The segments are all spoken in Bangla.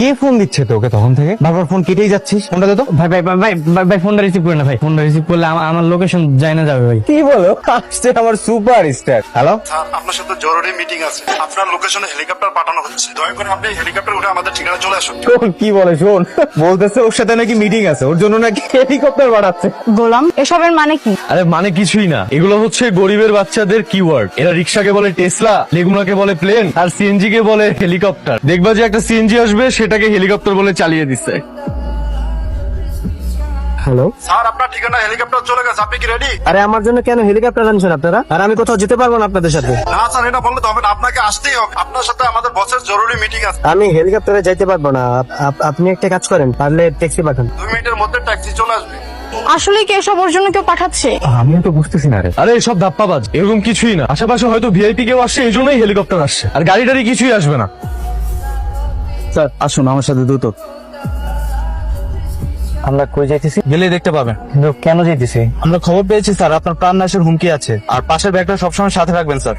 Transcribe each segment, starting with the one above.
কে ফোন দিচ্ছে তোকে তখন থেকে? বারবার ফোন কেটেই যাচ্ছিস, ফোনটা দে তো। ভাই ভাই ভাই ভাই ভাই ফোনটা রিসিভ করে না ভাই, ফোনটা রিসিভ করলে আমার লোকেশন যায় না যাবে ভাই। কি বলো? আসছে আমার সুপার স্টার। হ্যালো স্যার, আপনার সাথে জরুরি মিটিং আছে। আপনার লোকেশনে হেলিকপ্টার পাঠানো হচ্ছে। দয়া করে আপনি হেলিকপ্টার উঠে আমাদের ঠিকানা চলে আসুন। শোন কি বলে, শোন বলতেছে ওর সাথে নাকি মিটিং আছে, ওর জন্য নাকি হেলিকপ্টার বাড়াচ্ছে। গোলাম, এসবের মানে কি? আরে মানে কিছুই না, এগুলো হচ্ছে গরিবের বাচ্চাদের কিওয়ার্ড। এরা রিক্সাকে বলে টেসলা, লেগুনাকে বলে প্লেন, আর সিএনজি কে বলে হেলিকপ্টার। দেখবা যে একটা সিএনজি আসবে, সেটাকে হেলিকপ্টার বলে চালিয়ে দিচ্ছে। হ্যালো, স্যার, আপনার ঠিকানা হেলিকপ্টার চলে গেছে। আপনি কি রেডি? আরে আমার জন্য কেন হেলিকপ্টার আনছেন আপনারা? আর আমি কোথাও যেতে পারবো না আপনাদের সাথে। না স্যার, এটা বললে তো হবে না। আপনাকে আসতেই হবে। আপনার সাথে আমাদের বসের জরুরি মিটিং আছে। আমি হেলিকপ্টারে যাইতে পারবো না। আপনি একটা কাজ করেন, পারলে ট্যাক্সি পাঠান। 2 মিনিটের মধ্যে ট্যাক্সি চলে আসবে। আসলে কি এসব ওর জন্য কেউ পাঠাচ্ছে? আমিও তো বুঝতেছি না রে। আরে এসব ধাপ্পাবাজ, এরকম কিছুই না। আশেপাশে হয়তো ভিআইপি কেউ আসছে, এই জন্যই হেলিকপ্টার আসছে। আর গাড়ি টাড়ি কিছুই আসবে না। স্যার আসুন আমার সাথে দ্রুত। আমরা কই যাইতেছি? গেলে দেখতে পাবেন। কিন্তু কেন যাইতেছি? আমরা খবর পেয়েছি স্যার, আপনার প্রাণ নাশের হুমকি আছে, আর পাশের ব্যাগটা সবসময় সাথে রাখবেন স্যার।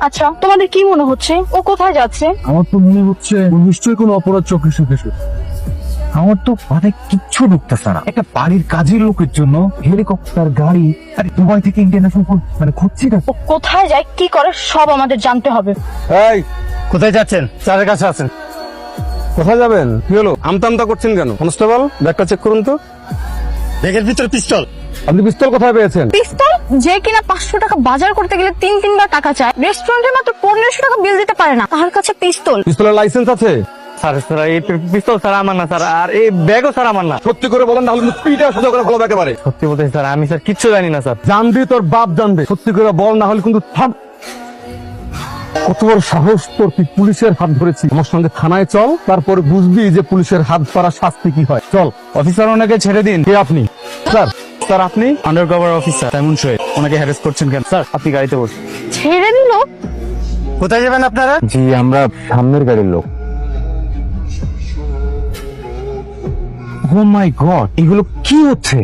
আচ্ছা, তোমাদের কি মনে হচ্ছে ও কোথায় যাচ্ছে? আমার তো মনে হচ্ছে নিশ্চয়ই কোনো অপরাধ চোখে চোখে। আমার তো মাথায় কিচ্ছু ঢুকতেছে না। একটা বাড়ির কাজের লোকের জন্য হেলিকপ্টার, গাড়ি, আর দুবাই থেকে ইন্টারন্যাশনাল ফোন, মানে খুঁজছি না। ও কোথায় যায়, কি করে, সব আমাদের জানতে হবে। এই কোথায় যাচ্ছেন? স্যারের কাছে আছেন। কোথায় যাবেন? কি হলো, আমতা করছেন কেন? কনস্টেবল, ব্যাগটা চেক করুন তো। ব্যাগের ভিতরে পিস্তল। আপনি পিস্তল কোথায় পেয়েছেন? পিস্তল? যে কিনা 500 টাকা বাজার করতে গেলে 3-3 বার টাকা চায়, রেস্টুরেন্টে মাত্র 1500 টাকা বিল দিতে পারে না, তার কাছে পিস্তল। পিস্তলের লাইসেন্স আছে? স্যার স্যার এই পিস্তল স্যার আমার না স্যার, আর এই ব্যাগও স্যার আমার না। সত্যি করে বলেন, তাহলে পিঠা সোজা করে ফেলো একেবারে। সত্যি বলতেছি স্যার, আমি স্যার কিচ্ছু জানি না স্যার। জানবি তোর বাপ জানবে। সত্যি করে বল, না হলে কিন্তু থাম। কত বড় সাহস তোর, তুই পুলিশের হাত ধরেছি। আমার সঙ্গে থানায় চল, তারপর বুঝবি যে পুলিশের হাত ধরা শাস্তি কি হয়। চল। অফিসার ওনাকে ছেড়ে দিন। কে আপনি? স্যার, স্যার আপনি under cover officer Simon Shoaib, ওনাকে হ্যারেস করছেন কেন? স্যার আপনি গাড়িতে বসুন। ছেড়ে দিল? কোথায় যাবেন আপনারা? জি আমরা সামনের গাড়ির লোক। ও মাই গড, এগুলো কি হচ্ছে?